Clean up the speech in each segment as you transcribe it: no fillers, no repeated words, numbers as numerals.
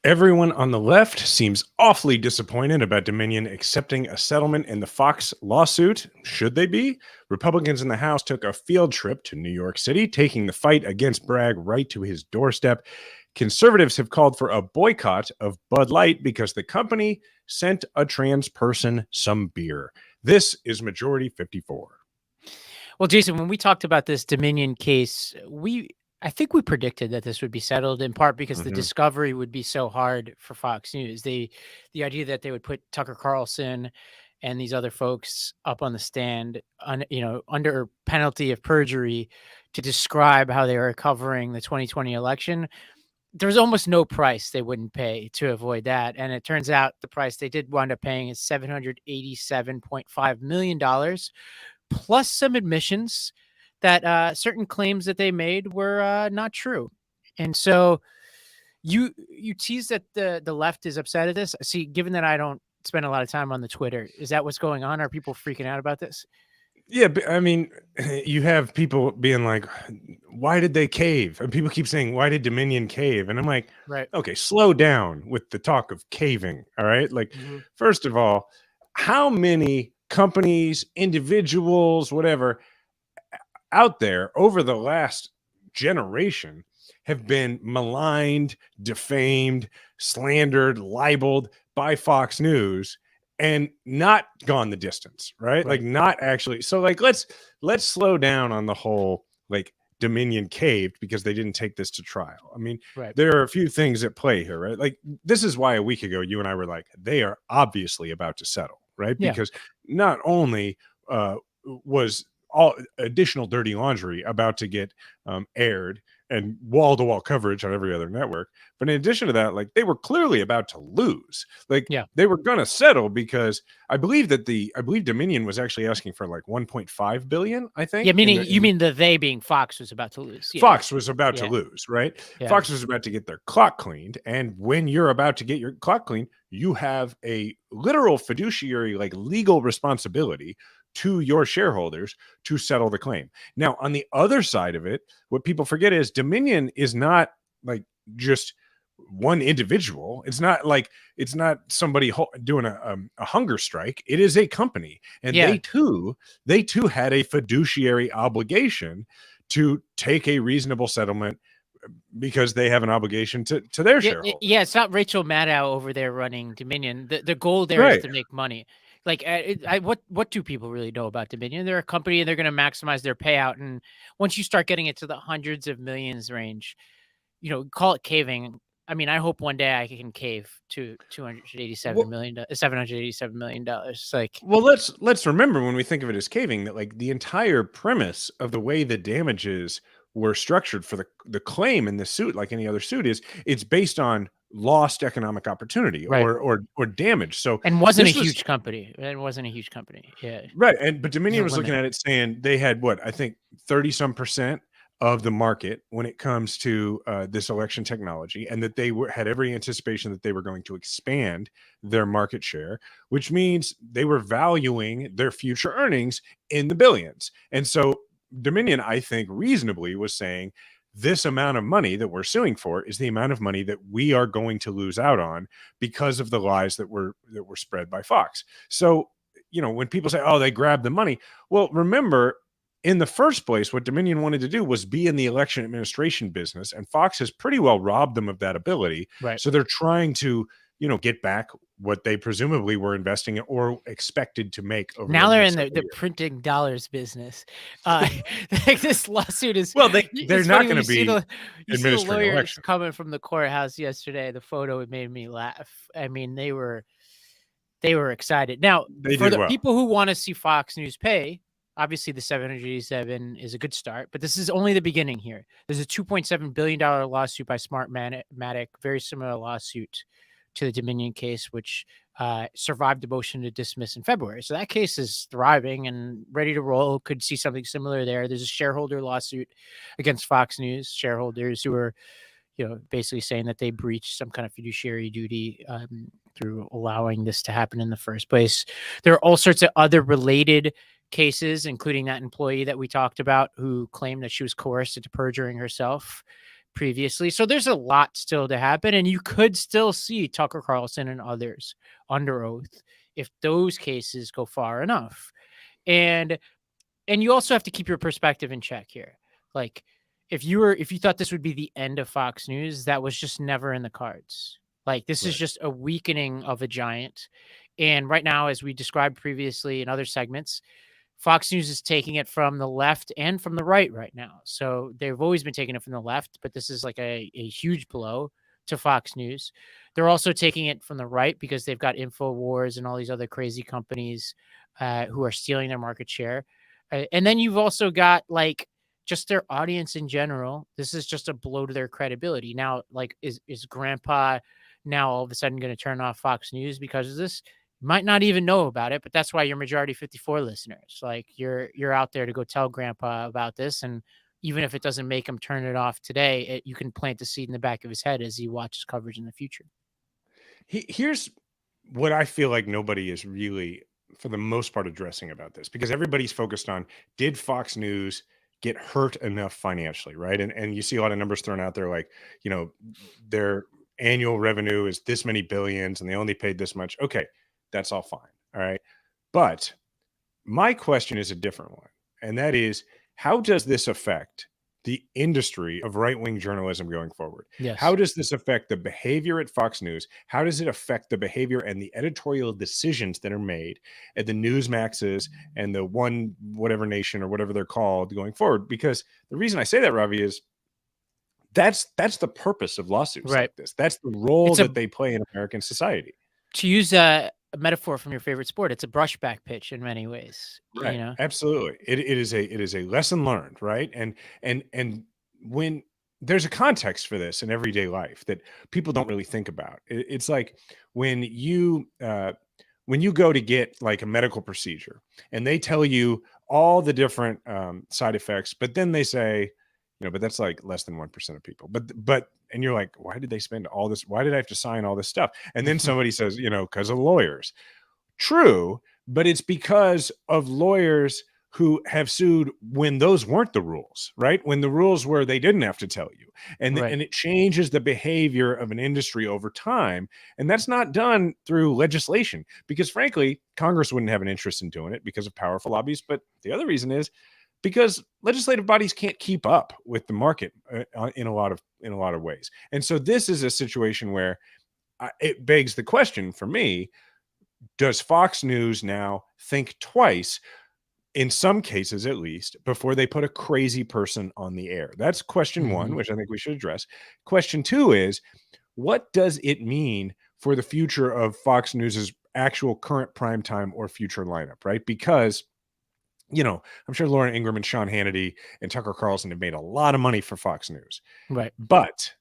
Everyone on the left seems awfully disappointed about Dominion accepting a settlement in the Fox lawsuit. Should they be? Republicans in the House took a field trip to New York City, taking the fight against Bragg right to his doorstep. Conservatives have called for a boycott of Bud Light because the company sent a trans person some beer. This is Majority 54. Well, Jason, when we talked about this Dominion case, I think we predicted that this would be settled in part because the discovery would be so hard for Fox News. The idea that they would put Tucker Carlson and these other folks up on the stand, under penalty of perjury to describe how they were covering the 2020 election. There's almost no price they wouldn't pay to avoid that. And it turns out the price they did wind up paying is $787.5 million, plus some admissions that certain claims that they made were not true. And so you tease that the left is upset at this. See, given that I don't spend a lot of time on the Twitter, is that what's going on? Are people freaking out about this? Yeah, but I mean, you have people being like, why did they cave? And people keep saying, why did Dominion cave? And I'm like, right. Okay, slow down with the talk of caving. All right. Like, first of all, how many companies, individuals, whatever, out there over the last generation have been maligned, defamed, slandered, libeled by Fox News and not gone the distance, right? Like not actually. So like, let's slow down on the whole, like Dominion caved because they didn't take this to trial. I mean, there are a few things at play here, right? Like this is why a week ago, you and I were like, they are obviously about to settle, right? Yeah. Because not only was all additional dirty laundry about to get aired and wall-to-wall coverage on every other network, but in addition to that, like they were clearly about to lose. Like they were going to settle because I believe Dominion was actually asking for like 1.5 billion. I think. Yeah, meaning you mean they being Fox was about to lose. Yeah. Fox was about to lose, right? Yeah. Fox was about to get their clock cleaned, and when you're about to get your clock cleaned, you have a literal fiduciary, like legal responsibility to your shareholders to settle the claim. Now, on the other side of it, what people forget is Dominion is not like just one individual. It's not somebody doing a hunger strike. It is a company, and they too had a fiduciary obligation to take a reasonable settlement because they have an obligation to their shareholders. Yeah, it's not Rachel Maddow over there running Dominion. The goal there is to make money. Like, what do people really know about Dominion? They're a company and they're going to maximize their payout. And once you start getting it to the hundreds of millions range, call it caving. I mean, I hope one day I can cave to $787 million. Like, well, let's remember when we think of it as caving that like the entire premise of the way the damages were structured for the claim in the suit, like any other suit, is it's based on lost economic opportunity or damage. So and wasn't a huge company. It wasn't a huge company. Yeah. Right. But Dominion was looking at it saying they had I think 30% of the market when it comes to this election technology, and that they had every anticipation that they were going to expand their market share, which means they were valuing their future earnings in the billions. And so Dominion, I think reasonably, was saying this amount of money that we're suing for is the amount of money that we are going to lose out on because of the lies that were spread by Fox. So, when people say, oh, they grabbed the money. Well, remember, in the first place, what Dominion wanted to do was be in the election administration business, and Fox has pretty well robbed them of that ability. Right. So they're trying to, get back what they presumably were investing in or expected to make. Now they're in the printing dollars business. This lawsuit is they're not going to be administering the lawyers coming from the courthouse yesterday. The photo, it made me laugh. I mean, they were excited. Now, for the people who want to see Fox News pay, obviously the 787 is a good start, but this is only the beginning here. There's a $2.7 billion lawsuit by Smartmatic, very similar lawsuit to the Dominion case, which survived the motion to dismiss in February. So that case is thriving and ready to roll. Could see something similar there. There's a shareholder lawsuit against Fox News shareholders who are, basically saying that they breached some kind of fiduciary duty through allowing this to happen in the first place. There are all sorts of other related cases, including that employee that we talked about who claimed that she was coerced into perjuring herself previously. So there's a lot still to happen, and you could still see Tucker Carlson and others under oath if those cases go far enough. And you also have to keep your perspective in check here. Like, if you thought this would be the end of Fox News, that was just never in the cards. Like, this is just a weakening of a giant. And right now, as we described previously in other segments, Fox News is taking it from the left and from the right now. So they've always been taking it from the left, but this is like a huge blow to Fox News. They're also taking it from the right because they've got InfoWars and all these other crazy companies who are stealing their market share. And then you've also got like just their audience in general. This is just a blow to their credibility. Now, like, is Grandpa now all of a sudden going to turn off Fox News because of this? Might not even know about it, but that's why you're majority 54 listeners. Like, you're out there to go tell Grandpa about this, and even if it doesn't make him turn it off today, you can plant the seed in the back of his head as he watches coverage in the future. Here's what I feel like nobody is really, for the most part, addressing about this, because everybody's focused on, did Fox News get hurt enough financially, right? And you see a lot of numbers thrown out there, like, you know, their annual revenue is this many billions and they only paid this much. Okay, that's all fine. All right. But my question is a different one. And that is, how does this affect the industry of right-wing journalism going forward? Yes. How does this affect the behavior at Fox News? How does it affect the behavior and the editorial decisions that are made at the Newsmaxes and the One Whatever Nation or whatever they're called going forward? Because the reason I say that, Ravi, is that's the purpose of lawsuits like this. That's the role that they play in American society. To use a metaphor from your favorite sport, it's a brushback pitch in many ways. Right. You know? Absolutely. It is a lesson learned, right? And when there's a context for this in everyday life that people don't really think about. It's like when you go to get like a medical procedure and they tell you all the different side effects, but then they say, you know, but that's like less than 1% of people. But and you're like, why did they spend all this? Why did I have to sign all this stuff? And then somebody says, you know, because of lawyers. True, but it's because of lawyers who have sued when those weren't the rules, right? When the rules were they didn't have to tell you. And it changes the behavior of an industry over time. And that's not done through legislation because, frankly, Congress wouldn't have an interest in doing it because of powerful lobbies. But the other reason is because legislative bodies can't keep up with the market in a lot of ways. And so this is a situation where it begs the question for me, does Fox News now think twice, in some cases at least, before they put a crazy person on the air? That's question one, which I think we should address. Question two is, what does it mean for the future of Fox News's actual current primetime or future lineup, right? Because, you know, I'm sure Laura Ingraham and Sean Hannity and Tucker Carlson have made a lot of money for Fox News. Right. But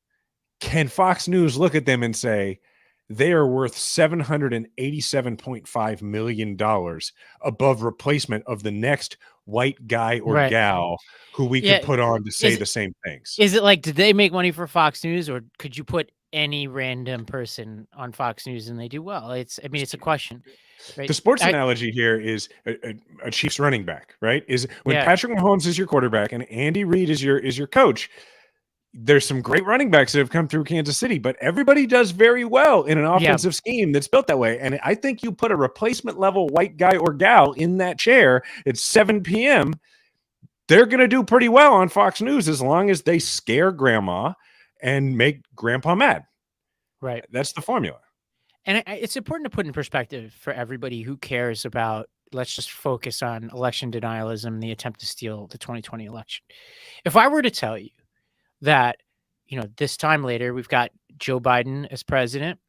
can Fox News look at them and say, they are worth $787.5 million above replacement of the next white guy or gal who we could put on to say the same things? Is it like, did they make money for Fox News, or could you put any random person on Fox News and they do well? It's a question. Right? The sports analogy here is a Chiefs running back, right? Is when Patrick Mahomes is your quarterback and Andy Reid is your coach. There's some great running backs that have come through Kansas City, but everybody does very well in an offensive scheme that's built that way. And I think you put a replacement level white guy or gal in that chair at 7 p.m., they're going to do pretty well on Fox News as long as they scare grandma and make grandpa mad. Right. That's the formula. And it's important to put in perspective for everybody who cares about, let's just focus on election denialism and the attempt to steal the 2020 election. If I were to tell you that, you know, this time later, we've got Joe Biden as president.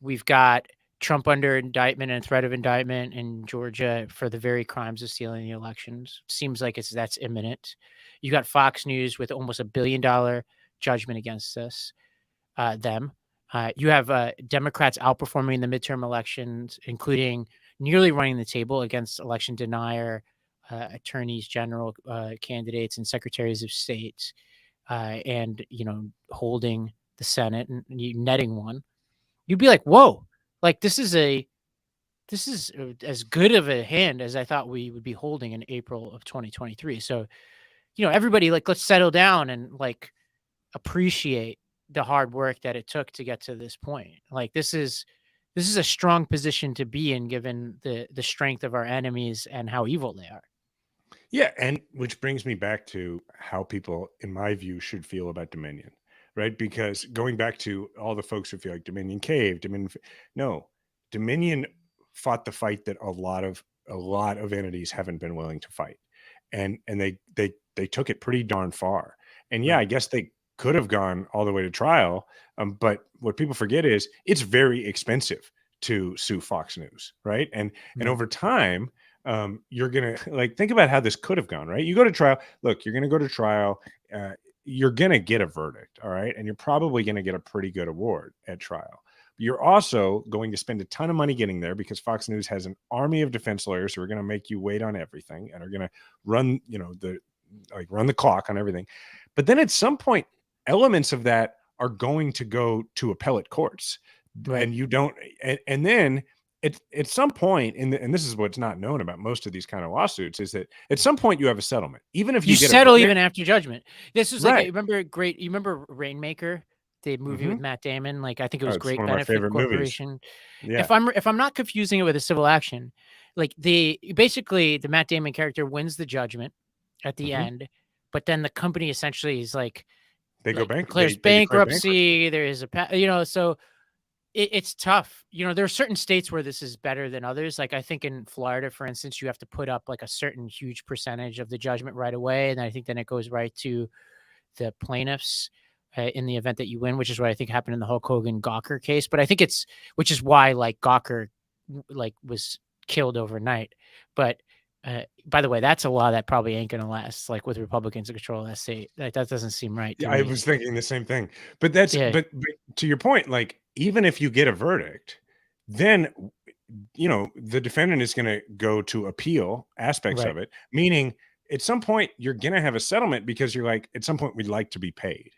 We've got Trump under indictment and threat of indictment in Georgia for the very crimes of stealing the elections. Seems like that's imminent. You got Fox News with almost $1 billion judgment against them. You have Democrats outperforming the midterm elections, including nearly running the table against election denier, attorneys general candidates and secretaries of state. And, you know, holding the Senate and netting one, you'd be like, whoa, like this is as good of a hand as I thought we would be holding in April of 2023. So, you know, everybody, like, let's settle down and like appreciate the hard work that it took to get to this point. Like this is a strong position to be in, given the strength of our enemies and how evil they are. Yeah, and which brings me back to how people, in my view, should feel about Dominion, right? Because going back to all the folks who feel like Dominion caved, no, Dominion fought the fight that a lot of entities haven't been willing to fight, and they took it pretty darn far. And yeah, I guess they could have gone all the way to trial, but what people forget is it's very expensive to sue Fox News, right? And over time, you're gonna think about how this could have gone, right? You go to trial. Look, you're gonna go to trial. You're gonna get a verdict, all right, and you're probably gonna get a pretty good award at trial. You're also going to spend a ton of money getting there because Fox News has an army of defense lawyers who are going to make you wait on everything and are going to run, run the clock on everything. But then at some point, elements of that are going to go to appellate courts, right? And you don't, and then at some point, and this is what's not known about most of these kind of lawsuits, is that at some point you have a settlement, even if you get settle even after judgment. This was like, you remember Rainmaker, the movie with Matt Damon? Like, I think it was Great Benefit Corporation. Yeah. If I'm not confusing it with a civil action, like basically the Matt Damon character wins the judgment at the end, but then the company essentially is like, they go bankrupt. Declares bankruptcy. There is so it's tough. There are certain states where this is better than others. Like I think in Florida, for instance, you have to put up like a certain huge percentage of the judgment right away, and I think then it goes right to the plaintiffs in the event that you win, which is what I think happened in the Hulk Hogan Gawker case. But I think which is why like Gawker was killed overnight. But by the way, that's a law that probably ain't going to last, like with Republicans in control of that state. That doesn't seem right. Yeah, I was thinking the same thing. But that's but to your point, like even if you get a verdict, then the defendant is going to go to appeal aspects of it, meaning at some point you're going to have a settlement because you're like, at some point we'd like to be paid.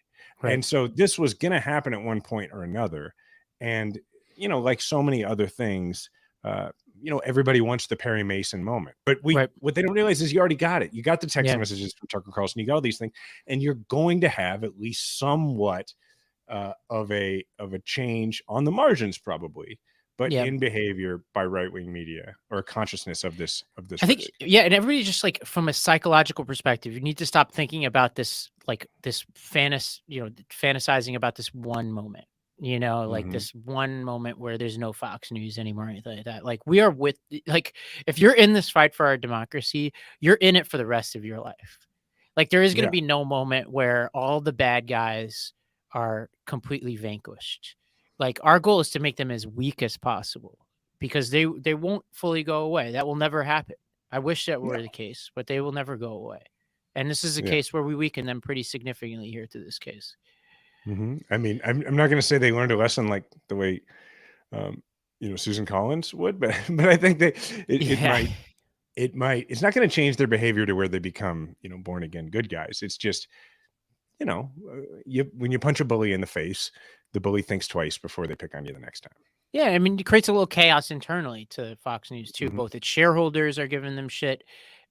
Right. And so this was going to happen at one point or another. And, like so many other things, everybody wants the Perry Mason moment, but what they don't realize is you already got it. You got the text messages from Tucker Carlson. You got all these things, and you're going to have at least somewhat of a change on the margins, probably, but in behavior by right-wing media or a consciousness of this. I think, and everybody just like from a psychological perspective, you need to stop thinking about this like this fantasizing about this one moment. Like this one moment where there's no Fox News anymore, or anything like that. Like we are if you're in this fight for our democracy, you're in it for the rest of your life. Like there is going to be no moment where all the bad guys are completely vanquished. Like our goal is to make them as weak as possible because they won't fully go away. That will never happen. I wish that were the case, but they will never go away. And this is a case where we weaken them pretty significantly here to this case. I mean, I'm not going to say they learned a lesson like the way, Susan Collins would, but I think that it might. It's not going to change their behavior to where they become, born again good guys. It's just, when you punch a bully in the face, the bully thinks twice before they pick on you the next time. Yeah, I mean, it creates a little chaos internally to Fox News too. Both its shareholders are giving them shit.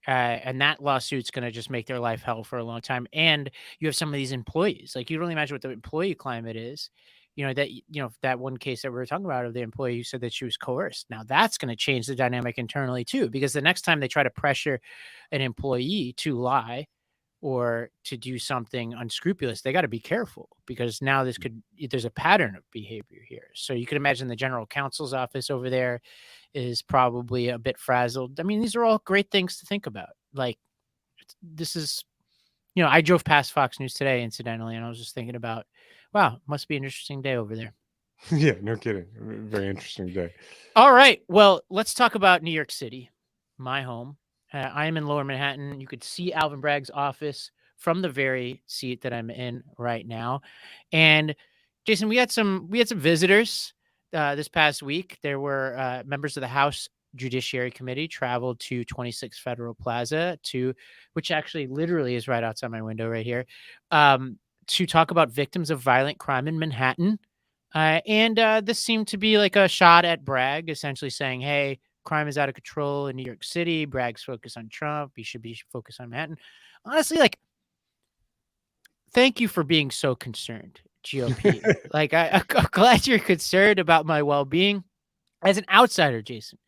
And that lawsuit's going to just make their life hell for a long time. And you have some of these employees, like you don't really imagine what the employee climate is. That one case that we were talking about of the employee who said that she was coerced. Now that's going to change the dynamic internally too, because the next time they try to pressure an employee to lie or to do something unscrupulous, they got to be careful because now there's a pattern of behavior here. So you can imagine the general counsel's office over there is probably a bit frazzled. I mean, these are all great things to think about. Like this is, I drove past Fox News today, incidentally, and I was just thinking about, wow, must be an interesting day over there. Yeah, no kidding. Very interesting day. All right. Well, let's talk about New York City, my home. I am in Lower Manhattan. You could see Alvin Bragg's office from the very seat that I'm in right now. And Jason, we had some visitors this past week. There were members of the House Judiciary Committee traveled to 26 Federal Plaza which actually literally is right outside my window right here, to talk about victims of violent crime in Manhattan. And this seemed to be like a shot at Bragg, essentially saying, hey, crime is out of control in New York City. Bragg's focused on Trump. He should be focused on Manhattan. Honestly, like thank you for being so concerned, GOP. Like, I'm glad you're concerned about my well-being. As an outsider, Jason,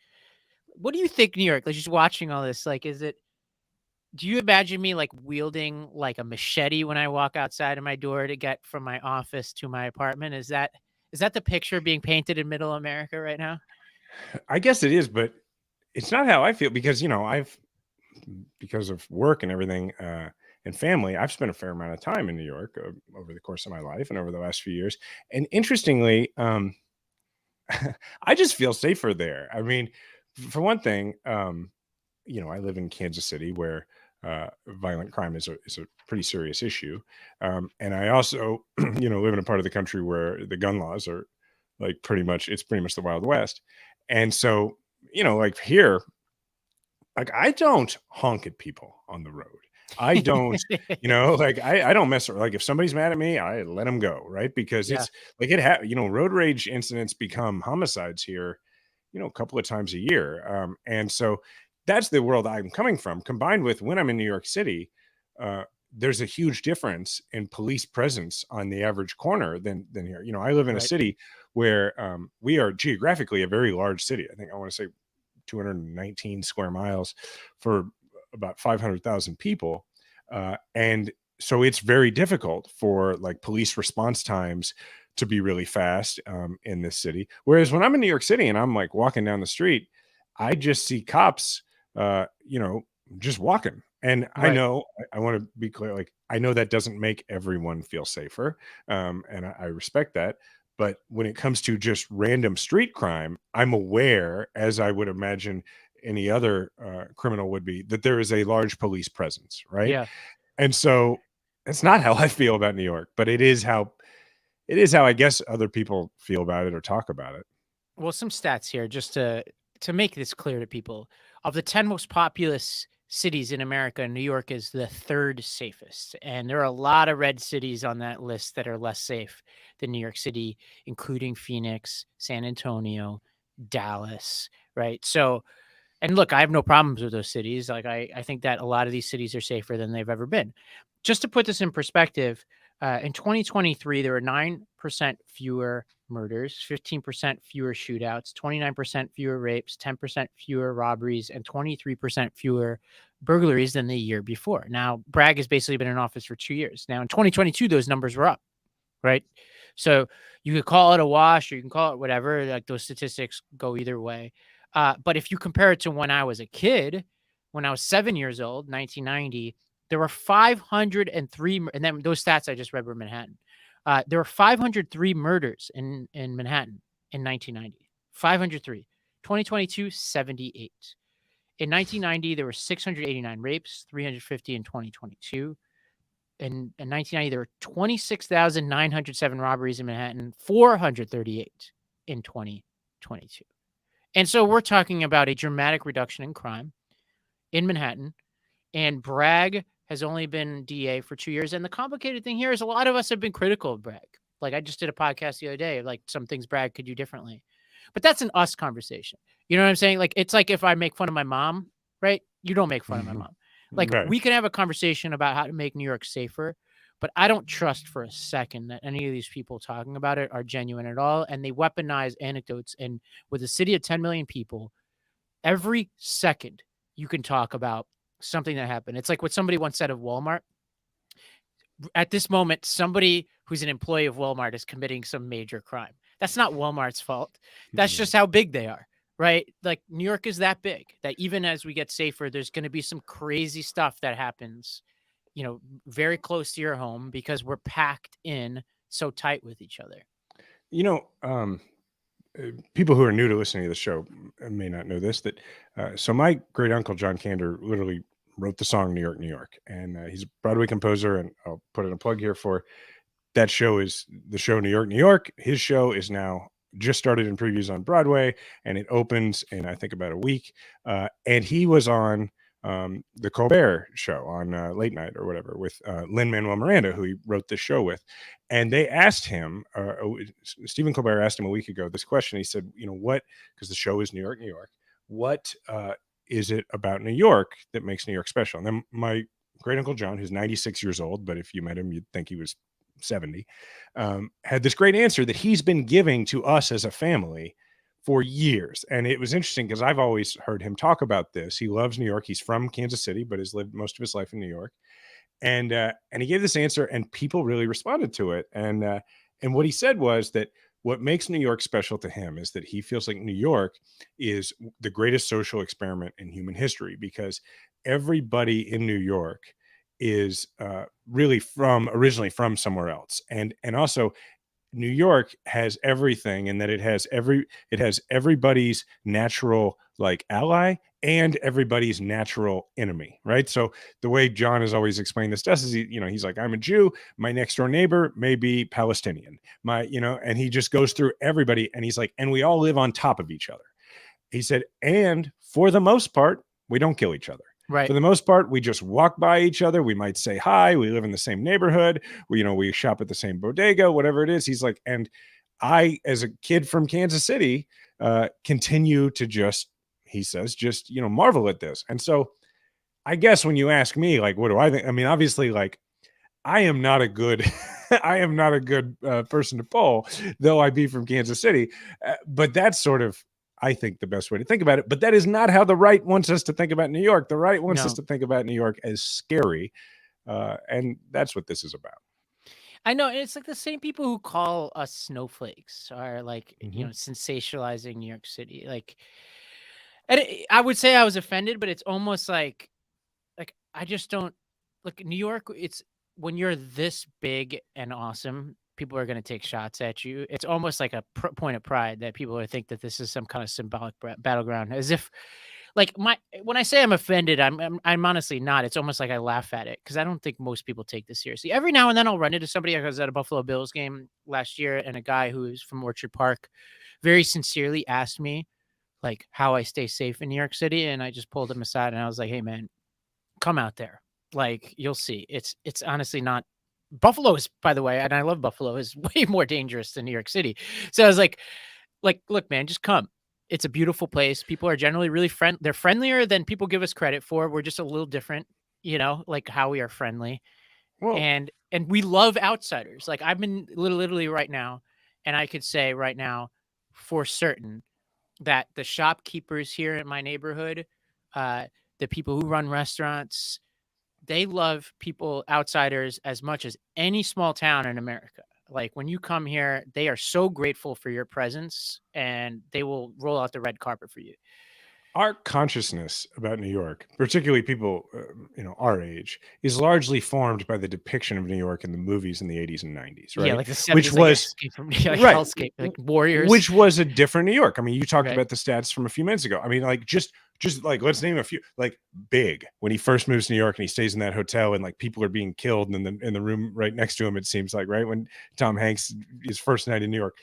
what do you think, New York? Like, just watching all this, like, do you imagine me like wielding like a machete when I walk outside of my door to get from my office to my apartment? Is that the picture being painted in middle America right now? I guess it is, but it's not how I feel because, because of work and everything, and family, I've spent a fair amount of time in New York over the course of my life and over the last few years. And interestingly, I just feel safer there. I mean, for one thing, I live in Kansas City where violent crime is a pretty serious issue. And I also, live in a part of the country where the gun laws are like it's pretty much the Wild West. And so, like here, like I don't honk at people on the road. I don't, I don't mess around. Like if somebody's mad at me, I let them go, right? Because Yeah. it's like road rage incidents become homicides here, a couple of times a year. And so that's the world I'm coming from, combined with when I'm in New York City, there's a huge difference in police presence on the average corner than here. I live in a city where we are geographically a very large city. I think I want to say 219 square miles for about 500,000 people. And so it's very difficult for like police response times to be really fast in this city. Whereas when I'm in New York City and I'm like walking down the street, I just see cops, just walking. And I know, I want to be clear, like, I know that doesn't make everyone feel safer. And I respect that. But when it comes to just random street crime, I'm aware, as I would imagine any other criminal would be, that there is a large police presence, right? Yeah. And so it's not how I feel about New York, but it is how I guess other people feel about it or talk about it. Well, some stats here just to make this clear to people. Of the 10 most populous cities in America, New York is the 3rd safest. And there are a lot of red cities on that list that are less safe than New York City, including Phoenix, San Antonio, Dallas, right? So, and look, I have no problems with those cities. Like, I think that a lot of these cities are safer than they've ever been. Just to put this in perspective, in 2023, there were 9% fewer murders, 15% fewer shootouts, 29% fewer rapes, 10% fewer robberies, and 23% fewer burglaries than the year before. Now, Bragg has basically been in office for 2 years. Now, in 2022, those numbers were up, right? So you could call it a wash or you can call it whatever. Like, those statistics go either way. But if you compare it to when I was a kid, when I was 7 years old, 1990, there were 503, and then those stats I just read were Manhattan. There were 503 murders in Manhattan in 1990. 503. 2022, 78. In 1990, there were 689 rapes, 350 in 2022. In 1990, there were 26,907 robberies in Manhattan, 438 in 2022. And so we're talking about a dramatic reduction in crime in Manhattan. And Bragg has only been DA for 2 years. And the complicated thing here is a lot of us have been critical of Bragg. Like, I just did a podcast the other day, like some things Bragg could do differently. But that's an us conversation. You know what I'm saying? Like, it's like if I make fun of my mom, right? You don't make fun of my mom. Like, we can have a conversation about how to make New York safer, but I don't trust for a second that any of these people talking about it are genuine at all. And they weaponize anecdotes. And with a city of 10 million people, every second you can talk about something that happened. It's like what somebody once said of Walmart. At this moment, somebody who's an employee of Walmart is committing some major crime. That's not Walmart's fault. That's just how big they are, right? Like, New York is that big that even as we get safer, there's going to be some crazy stuff that happens, very close to your home because we're packed in so tight with each other. People who are new to listening to the show may not know this, that so my great uncle John Kander literally wrote the song New York, New York. And he's a Broadway composer, and I'll put in a plug here for that show is the show New York, New York. His show is now just started in previews on Broadway, and it opens in, I think, about a week. And he was on the Colbert Show on late night or whatever with Lin-Manuel Miranda, who he wrote this show with. And they asked him, Stephen Colbert asked him a week ago this question. He said, what, because the show is New York, New York, what is it about New York that makes New York special? And then my great uncle John, who's 96 years old, but if you met him, you'd think he was 70, had this great answer that he's been giving to us as a family for years. And it was interesting because I've always heard him talk about this. He loves New York. He's from Kansas City, but has lived most of his life in New York. And he gave this answer, and people really responded to it. And what he said was that what makes New York special to him is that he feels like New York is the greatest social experiment in human history, because everybody in New York is really originally from somewhere else. And also New York has everything, and that it has everybody's natural like ally and everybody's natural enemy, right? So the way John has always explained this to us is, he's like, I'm a Jew, my next door neighbor may be Palestinian, and he just goes through everybody, and he's like, and we all live on top of each other. He said, and for the most part, we don't kill each other. Right. For the most part, we just walk by each other. We might say hi. We live in the same neighborhood. We shop at the same bodega, whatever it is. He's like, and I, as a kid from Kansas City, continue to just marvel at this. And so I guess when you ask me, like, what do I think? I mean, obviously, like, I am not a good, person to poll, though I be from Kansas City. But that's sort of, I think, the best way to think about it. But that is not how the right wants us to think about New York. The right wants us to think about New York as scary. And that's what this is about. I know. It's like the same people who call us snowflakes are like, sensationalizing New York City. Like, and I would say I was offended, but it's almost like I just don't like New York. It's when you're this big and awesome, people are going to take shots at you. It's almost like a point of pride that people are think that this is some kind of symbolic battleground, as if like when I say I'm offended, I'm honestly not. It's almost like I laugh at it because I don't think most people take this seriously. Every now and then I'll run into somebody. I was at a Buffalo Bills game last year, and a guy who is from Orchard Park very sincerely asked me like how I stay safe in New York City. And I just pulled him aside and I was like, hey man, come out there. Like, you'll see. It's honestly not. Buffalo is, by the way, and I love Buffalo, is way more dangerous than New York City. So I was like, look, man, just come. It's a beautiful place. People are generally really they're friendlier than people give us credit for. We're just a little different, like how we are friendly. Whoa. And we love outsiders. Like, I've been literally right now, and I could say right now for certain that the shopkeepers here in my neighborhood, the people who run restaurants, they love people, outsiders, as much as any small town in America. Like, when you come here, they are so grateful for your presence, and they will roll out the red carpet for you. Our consciousness about New York, particularly people, our age, is largely formed by the depiction of New York in the movies in the 80s and 90s, right? Yeah, like the 70s, which was like right, hellscape, like Warriors, which was a different New York. I mean, you talked about the stats from a few minutes ago. I mean, like just like, let's name a few. Like Big, when he first moves to New York and he stays in that hotel, and like people are being killed in the room right next to him. It seems like, right, when Tom Hanks, his first night in New York.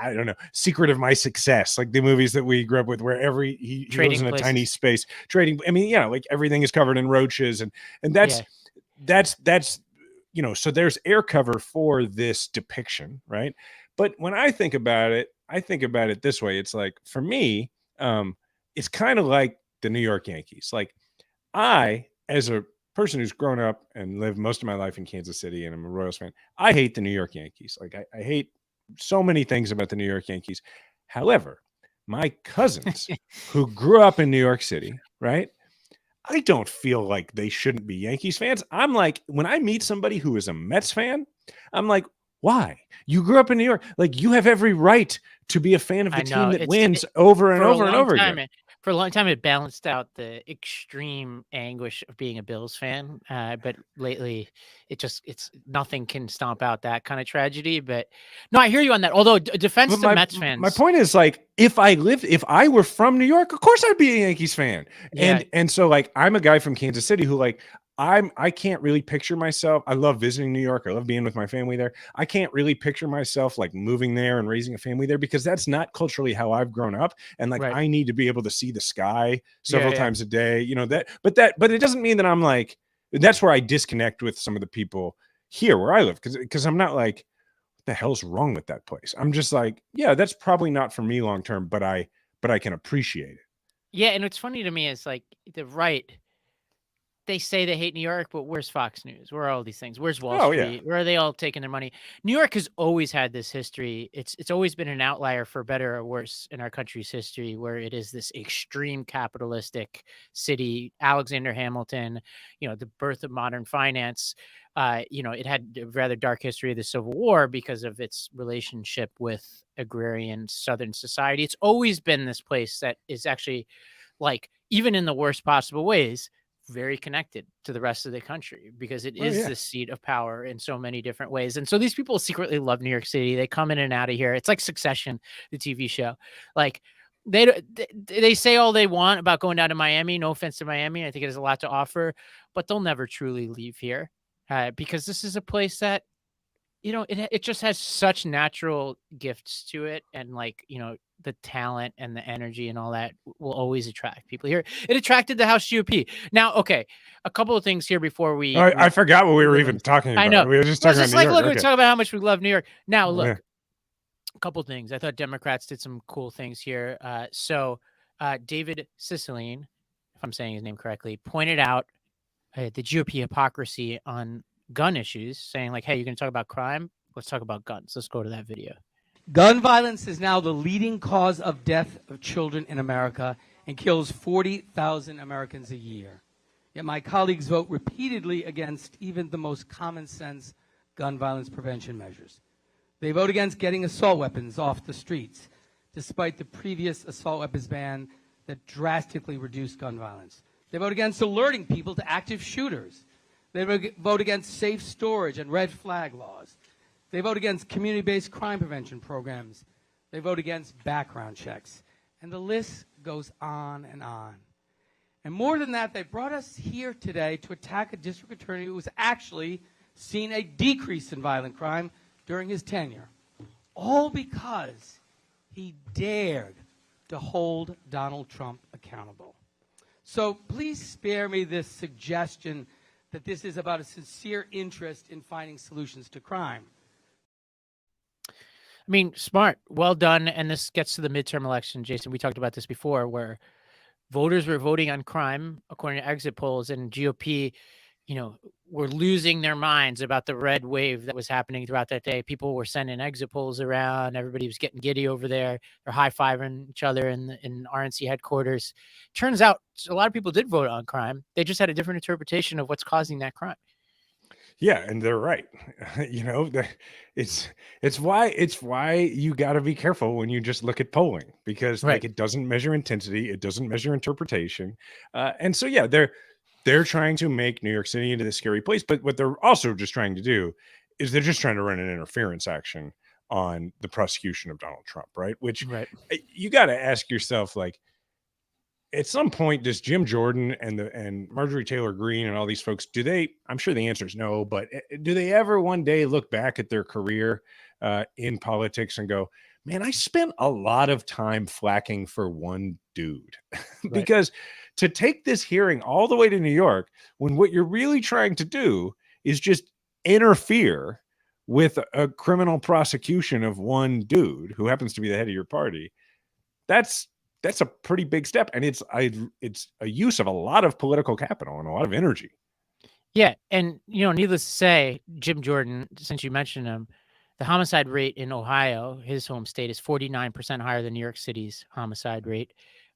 I don't know, Secret of My Success, like the movies that we grew up with, where he lives in a tiny space trading. I mean, like everything is covered in roaches, and that's so there's air cover for this depiction, right? But when I think about it this way. It's like, for me, it's kind of like the New York Yankees. Like, I, as a person who's grown up and lived most of my life in Kansas City, and I'm a Royals fan, I hate the New York Yankees. Like, I hate so many things about the New York Yankees. However, my cousins who grew up in New York City, right? I don't feel like they shouldn't be Yankees fans. I'm like, when I meet somebody who is a Mets fan, I'm like, why? You grew up in New York. Like, you have every right to be a fan of the team that wins over and over and over again. For a long time, it balanced out the extreme anguish of being a Bills fan. But lately, it's nothing can stomp out that kind of tragedy. But no, I hear you on that. Although defense to Mets fans. My point is, like, if I were from New York, of course I'd be a Yankees fan. Yeah. And so, like, I'm a guy from Kansas City who, like, I can't really picture myself. I love visiting New York. I love being with my family there. I can't really picture myself like moving there and raising a family there, because that's not culturally how I've grown up. And like, I need to be able to see the sky several times a day, but it doesn't mean that I'm like, that's where I disconnect with some of the people here where I live. Cause I'm not like, what the hell's wrong with that place? I'm just like, yeah, that's probably not for me long-term, but I can appreciate it. Yeah. And what's funny to me is like the right, they say they hate New York, but where's Fox News? Where are all these things? Where's Wall Street? Yeah. Where are they all taking their money? New York has always had this history. It's always been an outlier, for better or worse, in our country's history, where it is this extreme capitalistic city. Alexander Hamilton, the birth of modern finance. It had a rather dark history of the Civil War because of its relationship with agrarian Southern society. It's always been this place that is actually, like, even in the worst possible ways, very connected to the rest of the country, because it is the seat of power in so many different ways. And so these people secretly love New York City. They come in and out of here. It's like Succession, the TV show. Like, they say all they want about going down to Miami. No offense to Miami. I think it has a lot to offer, but they'll never truly leave here because this is a place that, it just has such natural gifts to it. And the talent and the energy and all that will always attract people here. It attracted the House GOP. Now, okay, a couple of things here before we... I forgot what we were even talking about. I know. We were just talking about New York. Look, we're talking about how much we love New York. Now, look, a couple of things. I thought Democrats did some cool things here. David Cicilline, if I'm saying his name correctly, pointed out the GOP hypocrisy on gun issues, saying like, hey, you're going to talk about crime? Let's talk about guns. Let's go to that video. Gun violence is now the leading cause of death of children in America and kills 40,000 Americans a year. Yet my colleagues vote repeatedly against even the most common sense gun violence prevention measures. They vote against getting assault weapons off the streets, despite the previous assault weapons ban that drastically reduced gun violence. They vote against alerting people to active shooters. They vote against safe storage and red flag laws. They vote against community-based crime prevention programs. They vote against background checks. And the list goes on and on. And more than that, they brought us here today to attack a district attorney who has actually seen a decrease in violent crime during his tenure. All because he dared to hold Donald Trump accountable. So please spare me this suggestion that this is about a sincere interest in finding solutions to crime. I mean, smart, well done. And this gets to the midterm election, Jason. We talked about this before, where voters were voting on crime, according to exit polls, and GOP, were losing their minds about the red wave that was happening throughout that day. People were sending exit polls around. Everybody was getting giddy over there. They're high-fiving each other in RNC headquarters. Turns out a lot of people did vote on crime. They just had a different interpretation of what's causing that crime. Yeah, and they're right. It's why you got to be careful when you just look at polling, because like it doesn't measure intensity, it doesn't measure interpretation, and so yeah, they're trying to make New York City into this scary place. But what they're also just trying to do is they're just trying to run an interference action on the prosecution of Donald Trump, right? Which you got to ask yourself, like, at some point, does Jim Jordan and Marjorie Taylor Greene and all these folks, I'm sure the answer is no, but do they ever one day look back at their career in politics and go, man, I spent a lot of time flacking for one dude? Because to take this hearing all the way to New York, when what you're really trying to do is just interfere with a criminal prosecution of one dude who happens to be the head of your party, that's a pretty big step. And it's a use of a lot of political capital and a lot of energy. Yeah. And, needless to say, Jim Jordan, since you mentioned him, the homicide rate in Ohio, his home state, is 49% higher than New York City's homicide rate.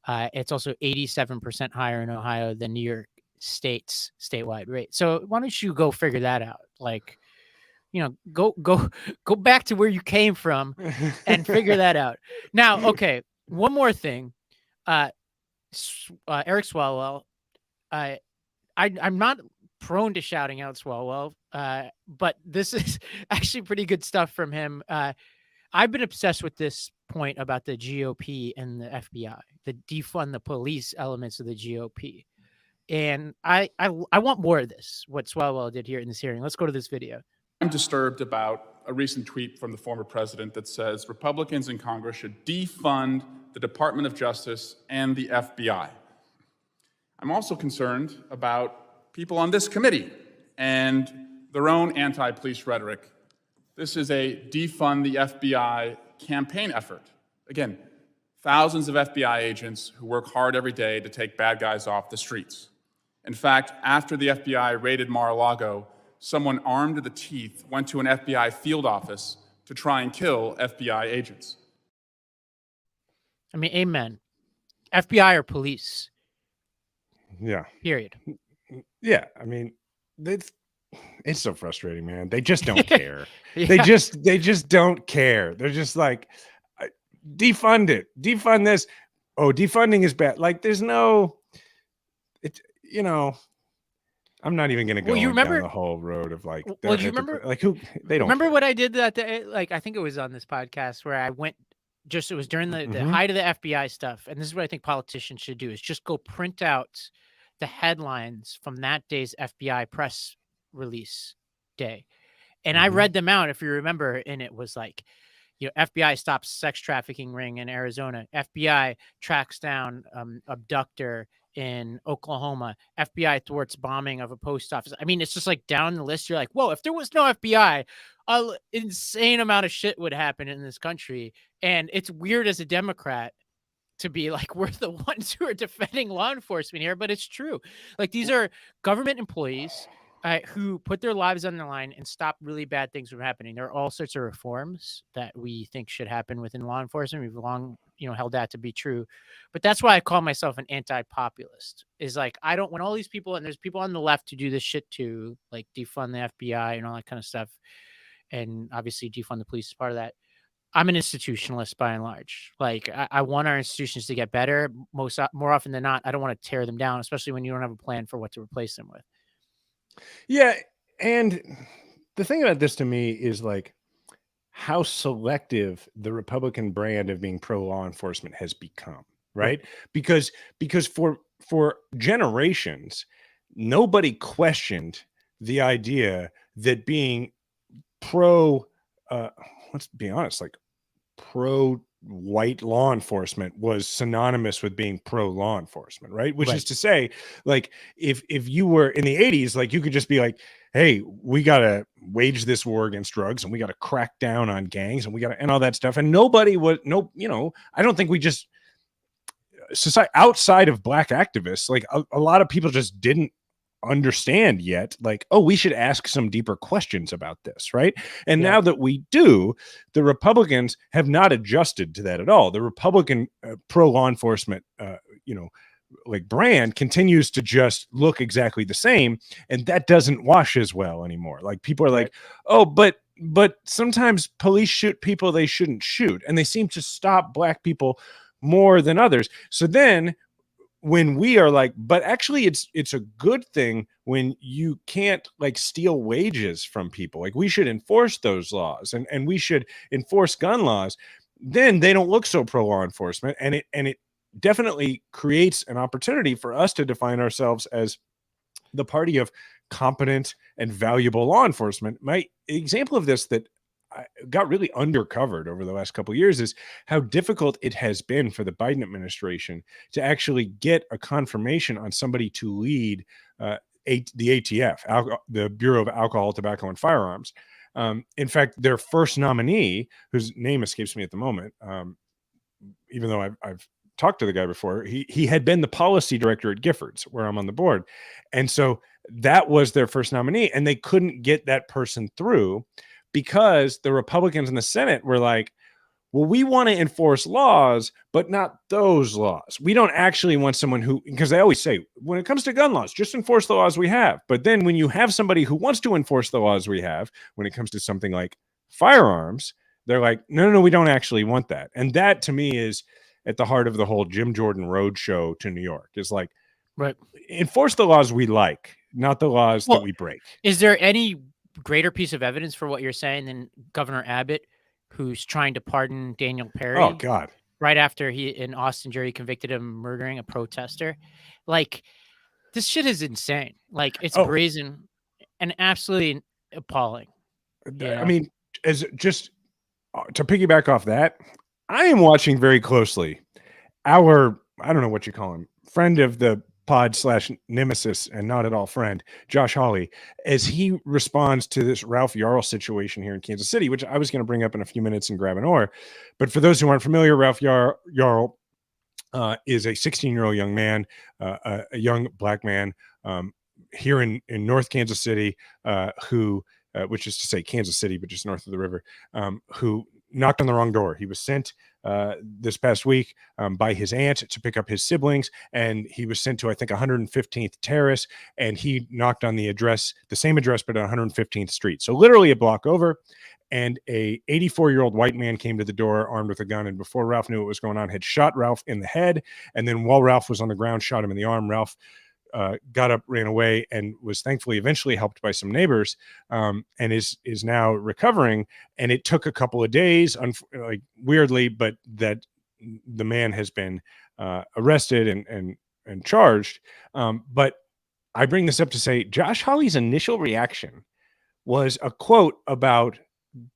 It's also 87% higher in Ohio than New York State's statewide rate. So why don't you go figure that out? Like, go back to where you came from and figure that out. Now, okay. One more thing, Eric Swalwell, I'm not prone to shouting out Swalwell, but this is actually pretty good stuff from him. I've been obsessed with this point about the GOP and the FBI, the defund the police elements of the GOP. And I want more of this, what Swalwell did here in this hearing. Let's go to this video. I'm disturbed about a recent tweet from the former president that says Republicans in Congress should defund the Department of Justice and the FBI. I'm also concerned about people on this committee and their own anti-police rhetoric. This is a defund the FBI campaign effort. Again, thousands of FBI agents who work hard every day to take bad guys off the streets. In fact, after the FBI raided Mar-a-Lago, someone armed to the teeth went to an FBI field office to try and kill FBI agents. I mean, amen. FBI or police. Yeah. Period. Yeah. I mean, it's so frustrating, man. They just don't care. Yeah. They just don't care. They're just like, defund it. Defund this. Oh, defunding is bad. Like, there's no, I'm not even going to go down the whole road of like, well, you remember, like who they don't remember care. what I did that day? Like, I think it was on this podcast where I went it was during the height of the FBI stuff. And this is what I think politicians should do is just go print out the headlines from that day's FBI press release day. And I read them out, if you remember, and it was like, FBI stops sex trafficking ring in Arizona. FBI tracks down abductor in Oklahoma. FBI thwarts bombing of a post office. I mean, it's just like down the list. You're like, whoa, if there was no FBI, an insane amount of shit would happen in this country. And it's weird as a Democrat to be like, we're the ones who are defending law enforcement here, but it's true. Like, these are government employees who put their lives on the line and stop really bad things from happening. There are all sorts of reforms that we think should happen within law enforcement. We've long, held that to be true. But that's why I call myself an anti-populist. Is like, I don't, when all these people, and there's people on the left who do this shit too, like defund the FBI and all that kind of stuff. And obviously defund the police is part of that. I'm an institutionalist by and large. Like, I want our institutions to get better. More often than not, I don't want to tear them down, especially when you don't have a plan for what to replace them with. Yeah. And the thing about this to me is like how selective the Republican brand of being pro law enforcement has become, right? Because for generations, nobody questioned the idea that being pro, let's be honest, like pro white law enforcement was synonymous with being pro law enforcement, right? Which is to say, like, if you were in the 80s, like, you could just be like, hey, we got to wage this war against drugs and we got to crack down on gangs and we got to, and all that stuff. And nobody would, I don't think we just, society outside of black activists, like a lot of people just didn't understand yet, like, oh, we should ask some deeper questions about this, right? And now that we do, the Republicans have not adjusted to that at all. The Republican pro law enforcement like brand continues to just look exactly the same, and that doesn't wash as well anymore. Like, people are like, oh, but sometimes police shoot people they shouldn't shoot, and they seem to stop black people more than others. So then when we are like, but actually it's a good thing when you can't like steal wages from people, like we should enforce those laws and we should enforce gun laws, then they don't look so pro law enforcement. And it definitely creates an opportunity for us to define ourselves as the party of competent and valuable law enforcement. My example of this that got really undercovered over the last couple of years is how difficult it has been for the Biden administration to actually get a confirmation on somebody to lead the ATF, the Bureau of Alcohol, Tobacco, and Firearms. In fact, their first nominee, whose name escapes me at the moment, even though I've talked to the guy before, he had been the policy director at Giffords, where I'm on the board. And so that was their first nominee, and they couldn't get that person through because the Republicans in the Senate were like, well, we want to enforce laws, but not those laws. We don't actually want someone who, because they always say, when it comes to gun laws, just enforce the laws we have. But then when you have somebody who wants to enforce the laws we have, when it comes to something like firearms, they're like, no, we don't actually want that. And that to me is at the heart of the whole Jim Jordan road show to New York, is like, right, enforce the laws we like, not the laws that we break. Is there any greater piece of evidence for what you're saying than Governor Abbott, who's trying to pardon Daniel Perry? Oh God! Right after in Austin, jury convicted him of murdering a protester. Like, this shit is insane. Like, it's brazen and absolutely appalling. I mean, as just to piggyback off that, I am watching very closely our, I don't know what you call him, friend of the pod / nemesis and not at all friend, Josh Hawley, as he responds to this Ralph Yarl situation here in Kansas City, which I was going to bring up in a few minutes and grab an oar. But for those who aren't familiar, Ralph Yarl is a 16-year-old young man, a young black man here in North Kansas City, who, which is to say Kansas City, but just north of the river, who knocked on the wrong door. He was sent this past week by his aunt to pick up his siblings, and he was sent to, I think, 115th Terrace, and he knocked on the same address, but at 115th Street. So literally a block over. And a 84-year-old white man came to the door armed with a gun, and before Ralph knew what was going on, had shot Ralph in the head. And then while Ralph was on the ground, shot him in the arm. Ralph got up, ran away, and was thankfully eventually helped by some neighbors, and is now recovering. And it took a couple of days, like weirdly, but that the man has been arrested and charged. But I bring this up to say Josh Hawley's initial reaction was a quote about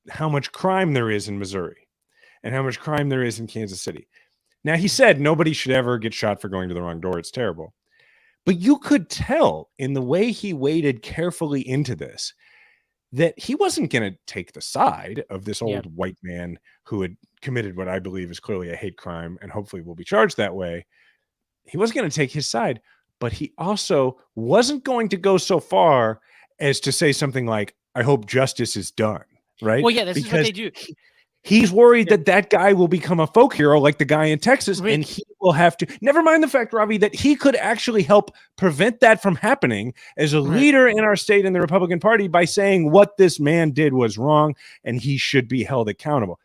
how much crime there is in Missouri and how much crime there is in Kansas City. Now, he said nobody should ever get shot for going to the wrong door. It's terrible. But you could tell in the way he waded carefully into this that he wasn't going to take the side of this old white man who had committed what I believe is clearly a hate crime and hopefully will be charged that way. He wasn't going to take his side, but he also wasn't going to go so far as to say something like, I hope justice is done. Right. Well, yeah, this is what they do. He's worried that guy will become a folk hero like the guy in Texas, and he will have to, never mind the fact, Ravi, that he could actually help prevent that from happening as a leader in our state in the Republican Party by saying what this man did was wrong and he should be held accountable.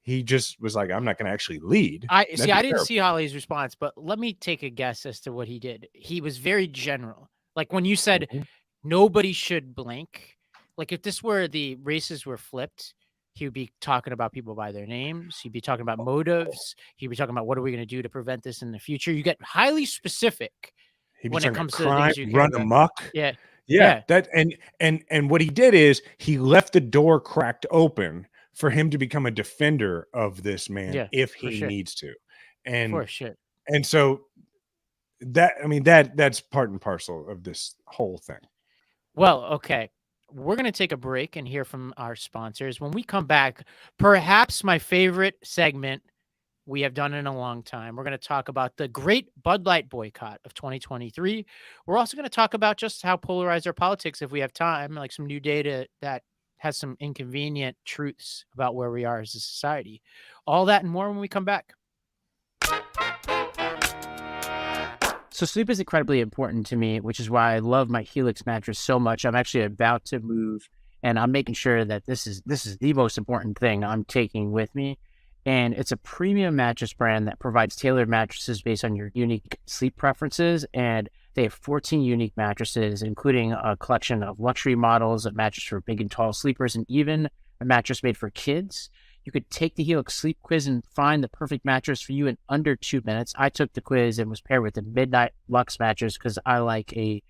He just was like, I'm not going to actually lead. I didn't see Hawley's response, but let me take a guess as to what he did. He was very general. Like when you said nobody should blink. Like if this were the races were flipped, he would be talking about people by their names. He'd be talking about motives. He'd be talking about what are we going to do to prevent this in the future. You get highly specific when it comes to crime, things you run amok. Yeah. That and what he did is he left the door cracked open for him to become a defender of this man if he needs to. And for sure. And so that's part and parcel of this whole thing. Well, okay. We're going to take a break and hear from our sponsors. When we come back, perhaps my favorite segment we have done in a long time. We're going to talk about the great Bud Light boycott of 2023. We're also going to talk about just how polarized our politics, if we have time, like some new data that has some inconvenient truths about where we are as a society. All that and more when we come back. So sleep is incredibly important to me, which is why I love my Helix mattress so much. I'm actually about to move, and I'm making sure that this is the most important thing I'm taking with me. And it's a premium mattress brand that provides tailored mattresses based on your unique sleep preferences. And they have 14 unique mattresses, including a collection of luxury models, a mattress for big and tall sleepers, and even a mattress made for kids. You could take the Helix sleep quiz and find the perfect mattress for you in under 2 minutes. I took the quiz and was paired with the Midnight Luxe mattress because I like a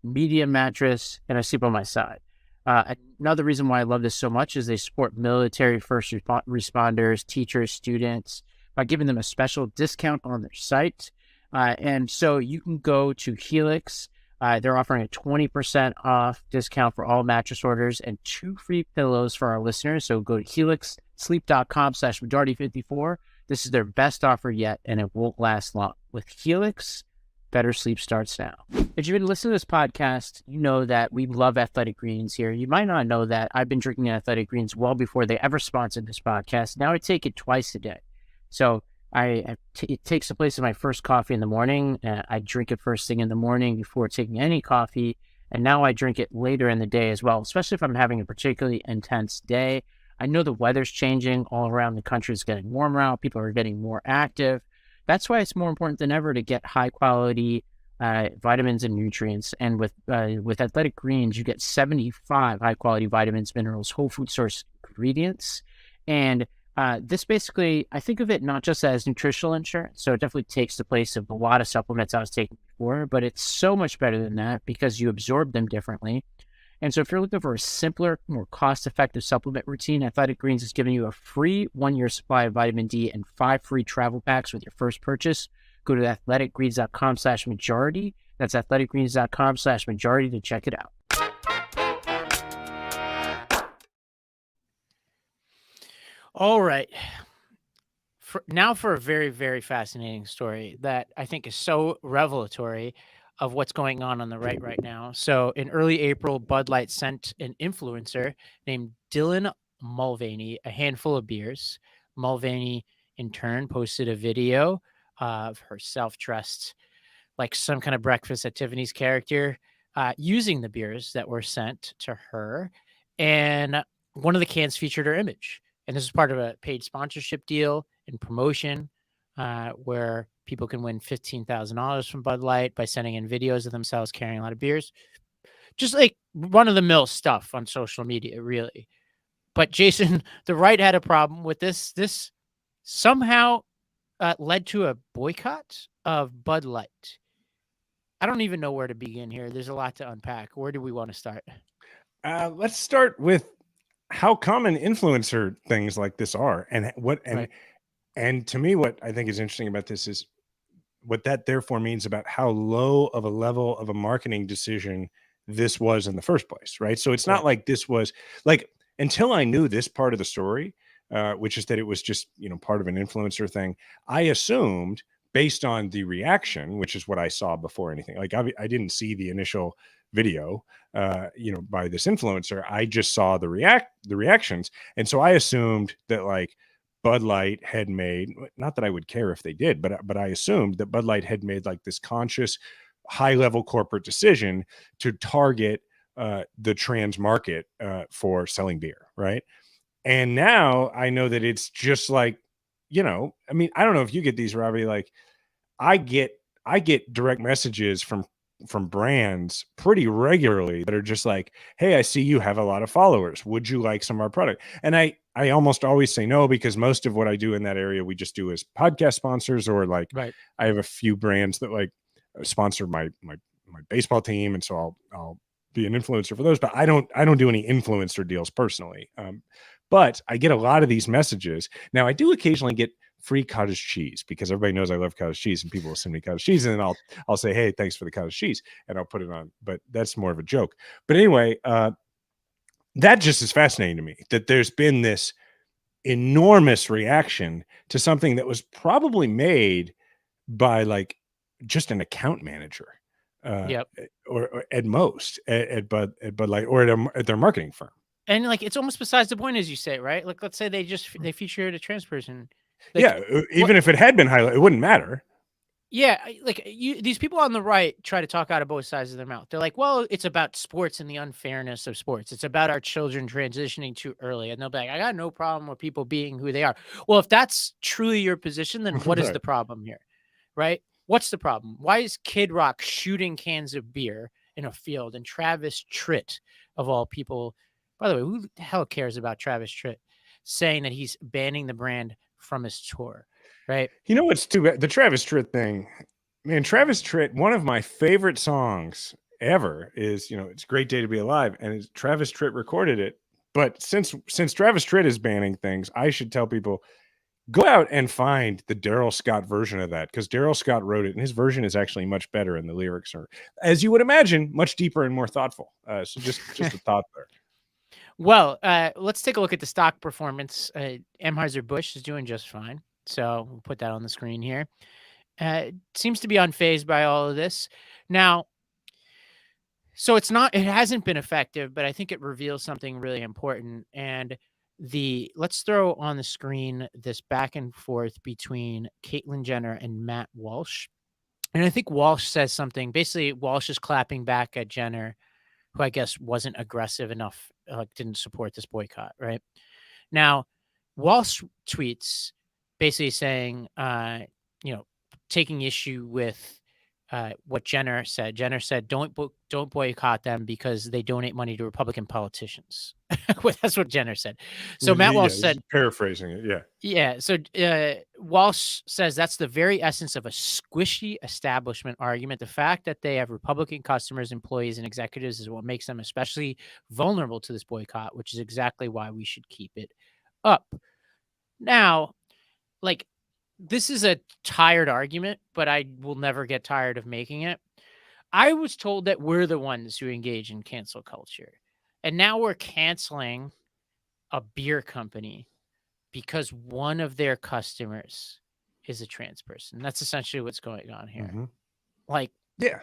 medium mattress and I sleep on my side. Another reason why I love this so much is they support military first responders, teachers, students by giving them a special discount on their site. And so you can go to Helix. They're offering a 20% off discount for all mattress orders and 2 free pillows for our listeners. So go to helixsleep.com/majority54. This is their best offer yet, and it won't last long. With Helix, better sleep starts now. If you've been listening to this podcast, you know that we love Athletic Greens here. You might not know that I've been drinking Athletic Greens well before they ever sponsored this podcast. Now I take it twice a day. So it takes the place of my first coffee in the morning. I drink it first thing in the morning before taking any coffee. And now I drink it later in the day as well, especially if I'm having a particularly intense day. I know the weather's changing all around the country. It's getting warmer out. People are getting more active. That's why it's more important than ever to get high quality vitamins and nutrients. And with Athletic Greens, you get 75 high quality vitamins, minerals, whole food source ingredients. And this basically, I think of it not just as nutritional insurance. So it definitely takes the place of a lot of supplements I was taking before, but it's so much better than that because you absorb them differently. And so if you're looking for a simpler, more cost-effective supplement routine, Athletic Greens is giving you a free 1-year supply of vitamin D and 5 free travel packs with your first purchase. Go to athleticgreens.com/majority. That's athleticgreens.com/majority to check it out. All right. for a very, very fascinating story that I think is so revelatory of what's going on the right now. So in early April, Bud Light sent an influencer named Dylan Mulvaney a handful of beers. Mulvaney, in turn, posted a video of herself dressed like some kind of Breakfast at Tiffany's character, using the beers that were sent to her. And one of the cans featured her image. And this is part of a paid sponsorship deal and promotion, where people can win $15,000 from Bud Light by sending in videos of themselves carrying a lot of beers. Just like run-of-the-mill stuff on social media, really. But Jason, the right had a problem with this. This somehow led to a boycott of Bud Light. I don't even know where to begin here. There's a lot to unpack. Where do we want to start? Let's start with how common influencer things like this are, and and to me, what I think is interesting about this is what that therefore means about how low of a level of a marketing decision this was in the first place, right? So it's not like this was like, until I knew this part of the story, which is that it was just, part of an influencer thing, I assumed, based on the reaction, which is what I saw before anything. Like I didn't see the initial video, by this influencer. I just saw the reactions. And so I assumed that like Bud Light had made, not that I would care if they did, but I assumed that Bud Light had made like this conscious high level corporate decision to target the trans market for selling beer. Right. And now I know that it's just like, I mean, I don't know if you get these, Robbie. Like I get direct messages from brands pretty regularly that are just like, hey, I see you have a lot of followers. Would you like some of our product? And I almost always say no, because most of what I do in that area, we just do as podcast sponsors, or like, I have a few brands that like sponsor my baseball team. And so I'll be an influencer for those, but I don't do any influencer deals personally. But I get a lot of these messages. Now I do occasionally get free cottage cheese, because everybody knows I love cottage cheese, and people will send me cottage cheese, and then I'll say, hey, thanks for the cottage cheese, and I'll put it on. But that's more of a joke. But anyway, that just is fascinating to me, that there's been this enormous reaction to something that was probably made by like just an account manager, or at most at Bud Light, or at their marketing firm. And like, it's almost besides the point, as you say, right? Like, let's say they featured a trans person. Like, even if it had been highlighted, it wouldn't matter. Yeah, like these people on the right try to talk out of both sides of their mouth. They're like, well, it's about sports and the unfairness of sports. It's about our children transitioning too early. And they'll be like, I got no problem with people being who they are. Well, if that's truly your position, then what is the problem here, right? What's the problem? Why is Kid Rock shooting cans of beer in a field, and Travis Tritt, of all people, by the way, who the hell cares about Travis Tritt, saying that he's banning the brand from his tour, right? What's too bad? The Travis Tritt thing, man. Travis Tritt, one of my favorite songs ever is, It's a Great Day to Be Alive, and Travis Tritt recorded it. But since Travis Tritt is banning things, I should tell people, go out and find the Daryl Scott version of that, because Daryl Scott wrote it, and his version is actually much better, and the lyrics are, as you would imagine, much deeper and more thoughtful. So just a thought there. Well, let's take a look at the stock performance. Anheuser-Busch is doing just fine. So we'll put that on the screen here. Seems to be unfazed by all of this. Now, so it hasn't been effective, but I think it reveals something really important. And let's throw on the screen this back and forth between Caitlyn Jenner and Matt Walsh. And I think Walsh says something. Basically, Walsh is clapping back at Jenner, who I guess wasn't aggressive enough, didn't support this boycott, right? Now, Walsh tweets basically saying, taking issue with what Jenner said. Jenner said, don't boycott them because they donate money to Republican politicians. That's what Jenner said. So Matt Walsh said, paraphrasing it. Yeah. So Walsh says that's the very essence of a squishy establishment argument. The fact that they have Republican customers, employees, and executives is what makes them especially vulnerable to this boycott, which is exactly why we should keep it up. Now, like, this is a tired argument, but I will never get tired of making it. I was told that we're the ones who engage in cancel culture, and now we're canceling a beer company because one of their customers is a trans person. That's essentially what's going on here. Mm-hmm. Like, yeah,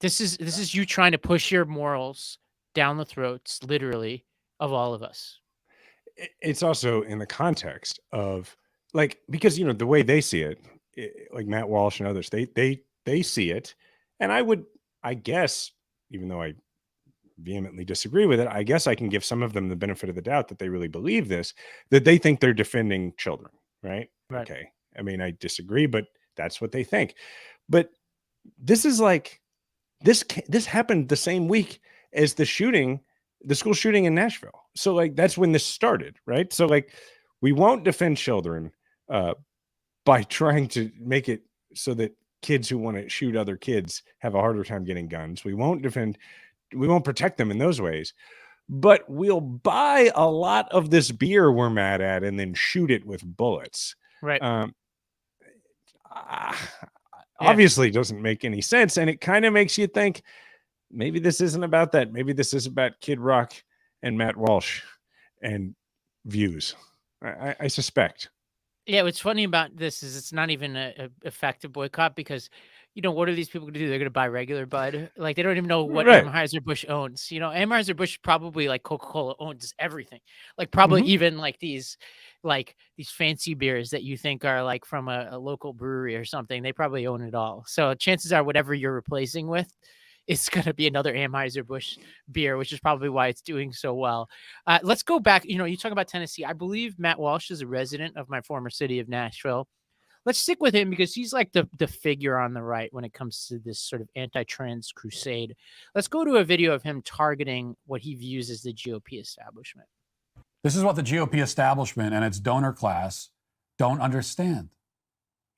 this is you trying to push your morals down the throats, literally, of all of us. It's also in the context of, like, because, you know, the way they see it, like Matt Walsh and others, they see it. And I guess, even though I vehemently disagree with it, I guess I can give some of them the benefit of the doubt that they really believe this, that they think they're defending children. Right. Okay. I mean, I disagree, but that's what they think. But this is like, this happened the same week as the school shooting in Nashville. So, like, that's when this started, right? So, like, we won't defend children by trying to make it so that kids who want to shoot other kids have a harder time getting guns. We won't protect them in those ways, but we'll buy a lot of this beer we're mad at and then shoot it with bullets. Right. Obviously doesn't make any sense. And it kind of makes you think, maybe this isn't about that. Maybe this is about Kid Rock and Matt Walsh and views. I suspect. Yeah, what's funny about this is it's not even a effective boycott, because, you know, what are these people going to do? They're going to buy regular Bud. Like, they don't even know what Anheuser-Busch owns. You know, Anheuser-Busch probably, like Coca-Cola, owns everything. Like, probably even like these fancy beers that you think are like from a local brewery or something. They probably own it all. So chances are whatever you're replacing with, it's going to be another Anheuser-Busch beer, which is probably why it's doing so well. Let's go back. You know, you talk about Tennessee. I believe Matt Walsh is a resident of my former city of Nashville. Let's stick with him because he's like the figure on the right when it comes to this sort of anti-trans crusade. Let's go to a video of him targeting what he views as the GOP establishment. This is what the GOP establishment and its donor class don't understand.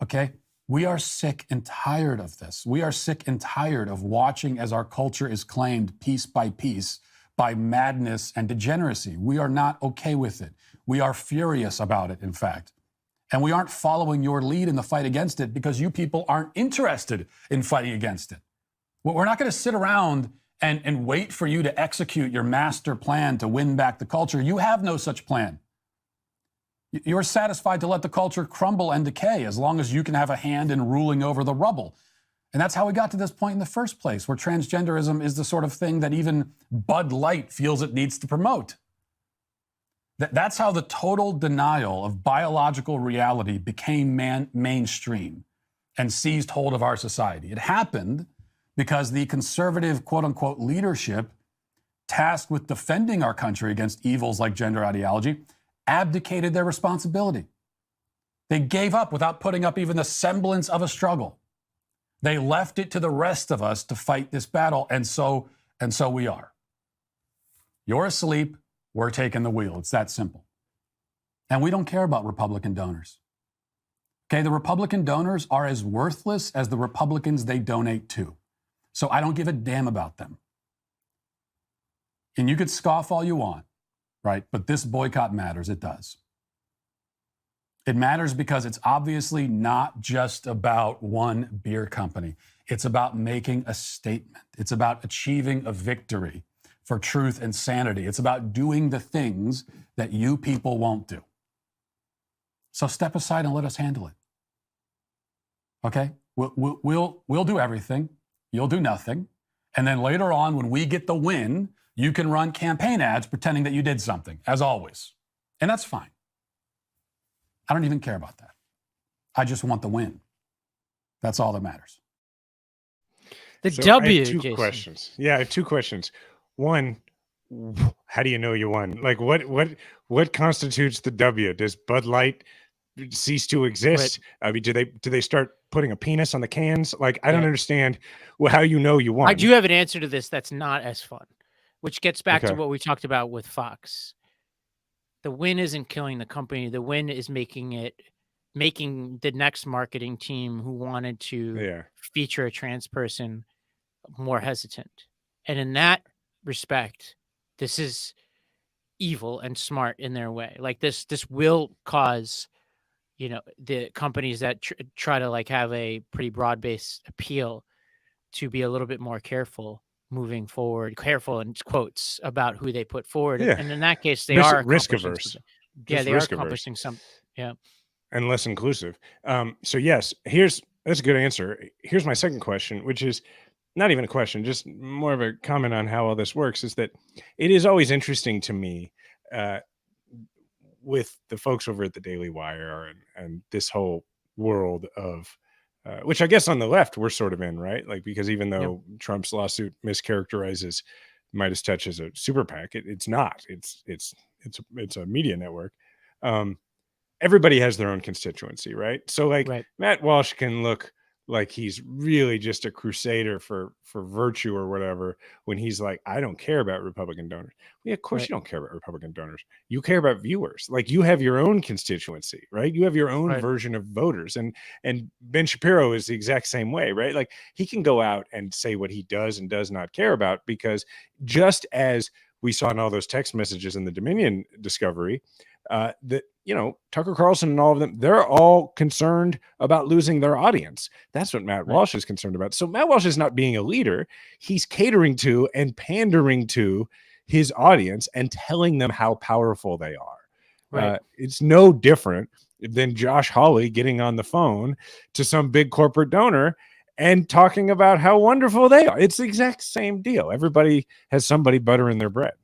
Okay? We are sick and tired of this. We are sick and tired of watching as our culture is claimed piece by piece by madness and degeneracy. We are not okay with it. We are furious about it, in fact. And we aren't following your lead in the fight against it because you people aren't interested in fighting against it. Well, we're not going to sit around and wait for you to execute your master plan to win back the culture. You have no such plan. You're satisfied to let the culture crumble and decay as long as you can have a hand in ruling over the rubble. And that's how we got to this point in the first place, where transgenderism is the sort of thing that even Bud Light feels it needs to promote. That's how the total denial of biological reality became mainstream and seized hold of our society. It happened because the conservative, quote-unquote, leadership tasked with defending our country against evils like gender ideology abdicated their responsibility. They gave up without putting up even the semblance of a struggle. They left it to the rest of us to fight this battle, and so we are. You're asleep, we're taking the wheel. It's that simple. And we don't care about Republican donors. Okay, the Republican donors are as worthless as the Republicans they donate to. So I don't give a damn about them. And you could scoff all you want, right? But this boycott matters. It does. It matters because it's obviously not just about one beer company. It's about making a statement. It's about achieving a victory for truth and sanity. It's about doing the things that you people won't do. So step aside and let us handle it. Okay? We'll do everything. You'll do nothing. And then later on, when we get the win, you can run campaign ads pretending that you did something, as always. And that's fine. I don't even care about that. I just want the win. That's all that matters. The W, I have two Jason. questions. Yeah, I have two questions. One, how do you know you won? Like, what constitutes the W? Does Bud Light cease to exist? Right. I mean, do they start putting a penis on the cans? Like, I don't understand how you know you won. I do have an answer to this that's not as fun, which gets back to what we talked about with Fox. The win isn't killing the company. The win is making the next marketing team who wanted to feature a trans person more hesitant. And in that respect, this is evil and smart in their way. Like this will cause, you know, the companies that try to like have a pretty broad-based appeal to be a little bit more careful moving forward, careful in quotes about who they put forward. And in that case, they are risk averse. they are accomplishing some. Yeah. And less inclusive. So yes, that's a good answer. Here's my second question, which is not even a question, just more of a comment on how all this works, is that it is always interesting to me with the folks over at the Daily Wire and this whole world of which I guess on the left we're sort of in, right? Like, because even though Trump's lawsuit mischaracterizes MeidasTouch as a super PAC, it's not. It's a media network. Everybody has their own constituency, right? So like Matt Walsh can look like he's really just a crusader for virtue or whatever when he's like, I don't care about Republican donors. Well, yeah, of course you don't care about Republican donors. You care about viewers. Like, you have your own constituency, right? You have your own version of voters. And Ben Shapiro is the exact same way, right? Like, he can go out and say what he does and does not care about, because just as we saw in all those text messages in the Dominion discovery, that, you know, Tucker Carlson and all of them, they're all concerned about losing their audience. That's what Matt Walsh is concerned about. So Matt Walsh is not being a leader. He's catering to and pandering to his audience and telling them how powerful they are. It's no different than Josh Hawley getting on the phone to some big corporate donor and talking about how wonderful they are. It's the exact same deal. Everybody has somebody buttering their bread.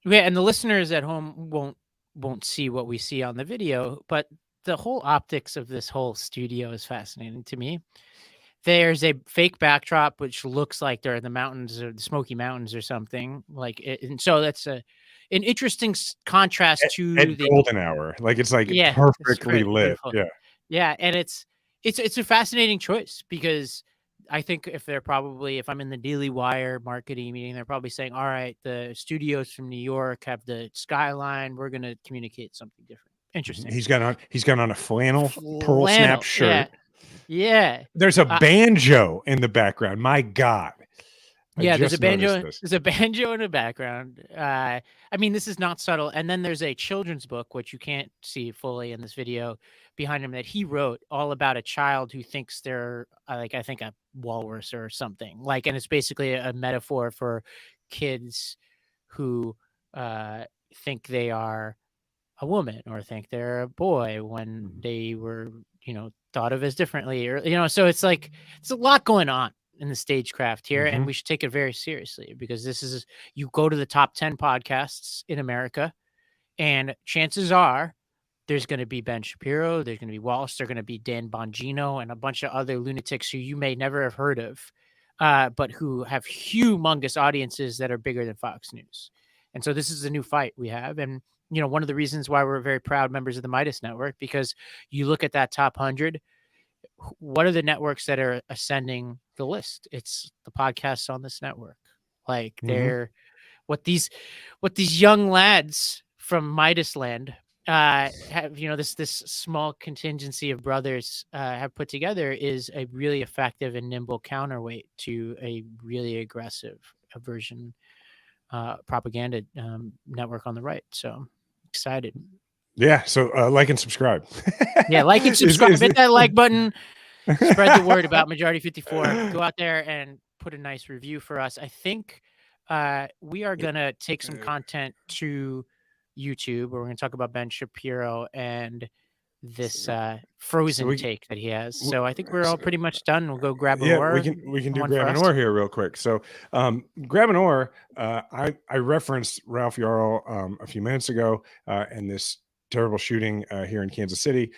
Yeah, and the listeners at home won't see what we see on the video, but the whole optics of this whole studio is fascinating to me. There's a fake backdrop which looks like they're in the mountains or the Smoky Mountains or something like it, and so that's an interesting contrast to the golden hour. Like, it's like perfectly lit. Yeah, and it's a fascinating choice, because I think if I'm in the Daily Wire marketing meeting, they're probably saying, all right, the studios from New York have the skyline. We're going to communicate something different. Interesting. He's got on a flannel pearl snap shirt. Yeah. There's a banjo in the background. My God. There's a banjo. There's a banjo in the background. I mean, this is not subtle. And then there's a children's book, which you can't see fully in this video, behind him, that he wrote, all about a child who thinks they're like, I think, a walrus or something. Like, and it's basically a metaphor for kids who think they are a woman or think they're a boy when they were, thought of as differently, or so it's like it's a lot going on in the stagecraft here, and we should take it very seriously, because this is, you go to the top 10 podcasts in America, and chances are there's going to be Ben Shapiro, there's going to be Walsh, there's going to be Dan Bongino, and a bunch of other lunatics who you may never have heard of, but who have humongous audiences that are bigger than Fox News. And so this is a new fight we have. And, one of the reasons why we're very proud members of the Meidas Network, because you look at that top 100, what are the networks that are ascending the list? It's the podcasts on this network. Like, they're what these young lads from Meidas land have, this small contingency of brothers have put together, is a really effective and nimble counterweight to a really aggressive version propaganda network on the right. So excited. Yeah. So like and subscribe. Yeah, like and subscribe. Hit that like button. Spread the word about Majority 54. Go out there and put a nice review for us. I think we are going to take some content to YouTube, where we're going to talk about Ben Shapiro and this frozen take that he has. So I think we're all pretty much done. We'll go grab an oar. We can do grab an oar here real quick. So grab an oar. I referenced Ralph Yarl a few minutes ago and this terrible shooting here in Kansas City.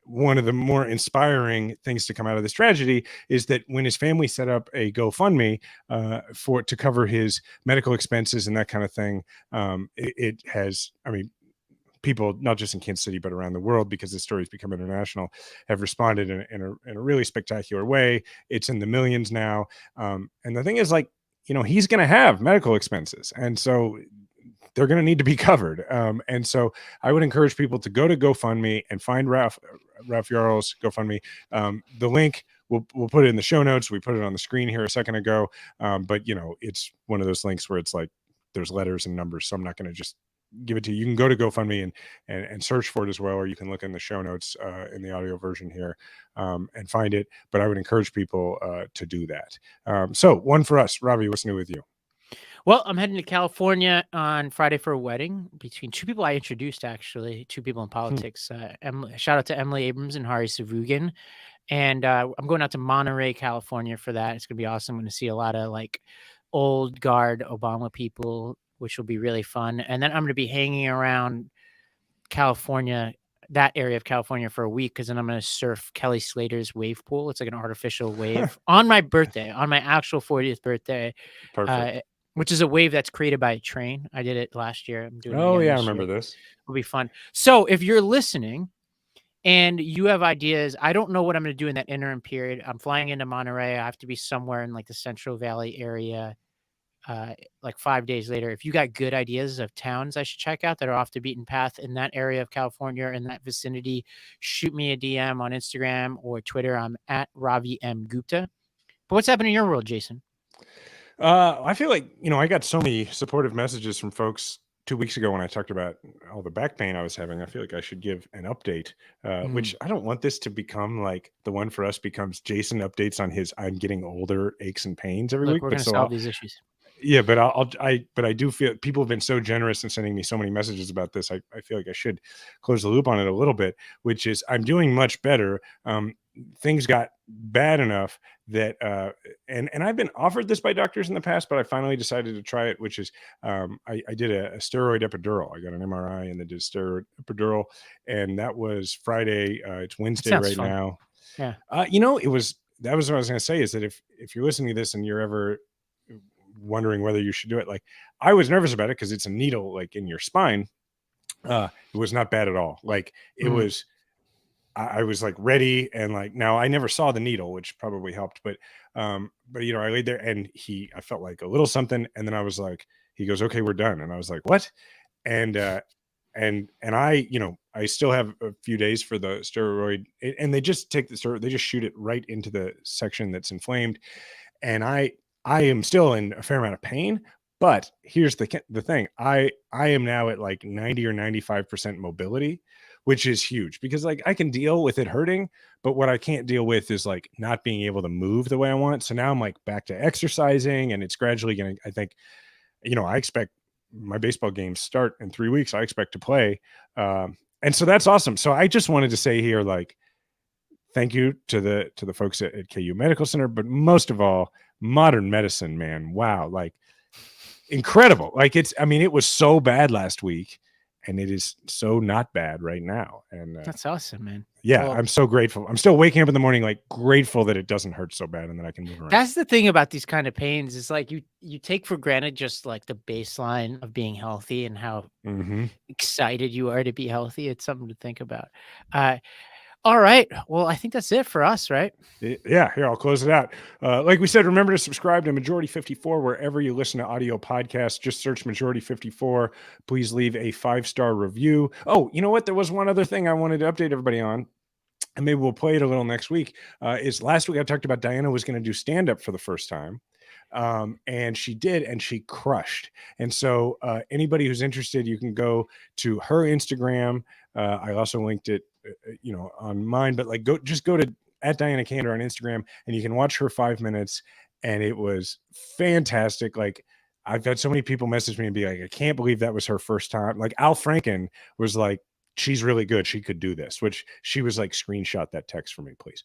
One of the more inspiring things to come out of this tragedy is that when his family set up a GoFundMe to cover his medical expenses and that kind of thing, it has, people not just in Kansas City but around the world, because the story's become international, have responded in a really spectacular way. It's in the millions now, and the thing is, like, he's going to have medical expenses, and so they're going to need to be covered. And so I would encourage people to go to GoFundMe and find Ralph Yarl's GoFundMe. The link, we'll put it in the show notes. We put it on the screen here a second ago. But it's one of those links where it's like there's letters and numbers, so I'm not going to just give it to you. You can go to GoFundMe and search for it as well, or you can look in the show notes in the audio version here and find it. But I would encourage people to do that. So one for us, Ravi, what's new with you? Well, I'm heading to California on Friday for a wedding between two people I introduced, actually, two people in politics. Shout out to Emily Abrams and Hari Savugan. And I'm going out to Monterey, California for that. It's going to be awesome. I'm going to see a lot of like old guard Obama people, which will be really fun. And then I'm going to be hanging around California, that area of California, for a week, because then I'm going to surf Kelly Slater's wave pool. It's like an artificial wave on my birthday, on my actual 40th birthday. Perfect. Which is a wave that's created by a train. I did it last year. I'm doing it Oh, again yeah, I this remember year. this. It'll be fun. So if you're listening and you have ideas, I don't know what I'm going to do in that interim period. I'm flying into Monterey. I have to be somewhere in like the Central Valley area like 5 days later. If you got good ideas of towns I should check out that are off the beaten path in that area of California, in that vicinity, shoot me a DM on Instagram or Twitter. I'm at Ravi M. Gupta. But what's happening in your world, Jason? I feel like, I got so many supportive messages from folks 2 weeks ago when I talked about all the back pain I was having. I feel like I should give an update, which I don't want this to become like the one for us becomes Jason updates on his I'm getting older aches and pains every week. We're going to solve these issues. Yeah, but I do feel people have been so generous in sending me so many messages about this. I feel like I should close the loop on it a little bit, which is I'm doing much better. Things got bad enough that and I've been offered this by doctors in the past, but I finally decided to try it, which is I did a steroid epidural. I got an MRI and they did a steroid epidural, and that was Friday. It's Wednesday right fun. Now. Yeah. That was what I was going to say, is that if you're listening to this and you're ever wondering whether you should do it, like I was nervous about it because it's a needle like in your spine. It was not bad at all. Like it was. I was like ready, and like now I never saw the needle, which probably helped, but I laid there and I felt like a little something, and then I was like, he goes, okay, we're done, and I was like, what? And I still have a few days for the steroid, and they just take the steroid, they just shoot it right into the section that's inflamed, and I am still in a fair amount of pain. But here's the thing, I am now at like 90 or 95% mobility, which is huge, because like I can deal with it hurting, but what I can't deal with is like not being able to move the way I want. So now I'm like back to exercising, and it's gradually going to, I think, I expect my baseball games start in 3 weeks. I expect to play. And so that's awesome. So I just wanted to say here, like, thank you to the folks at KU Medical Center, but most of all, modern medicine, man. Wow. Like incredible. Like it was so bad last week, and it is so not bad right now. And that's awesome, man. Yeah, well, I'm so grateful. I'm still waking up in the morning, like grateful that it doesn't hurt so bad and that I can move around. That's the thing about these kind of pains, is like you take for granted just like the baseline of being healthy and how excited you are to be healthy. It's something to think about. All right. Well, I think that's it for us, right? Yeah. Here, I'll close it out. Like we said, remember to subscribe to Majority 54 wherever you listen to audio podcasts. Just search Majority 54. Please leave a 5-star review. Oh, you know what? There was one other thing I wanted to update everybody on, and maybe we'll play it a little next week. Is last week I talked about Diana was going to do stand-up for the first time. And she did, and she crushed. And so anybody who's interested, you can go to her Instagram. I also linked it on mine, but like go to at Diana Kander on Instagram, and you can watch her 5 minutes, and it was fantastic. Like I've had so many people message me and be like, I can't believe that was her first time. Like Al Franken was like, she's really good, she could do this, which she was like, screenshot that text for me, please.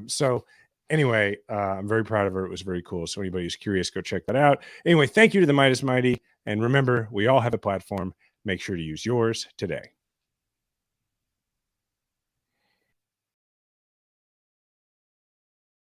So anyway, I'm very proud of her. It was very cool. So anybody who's curious, go check that out. Anyway, thank you to the Meidas Mighty, and remember, we all have a platform. Make sure to use yours today.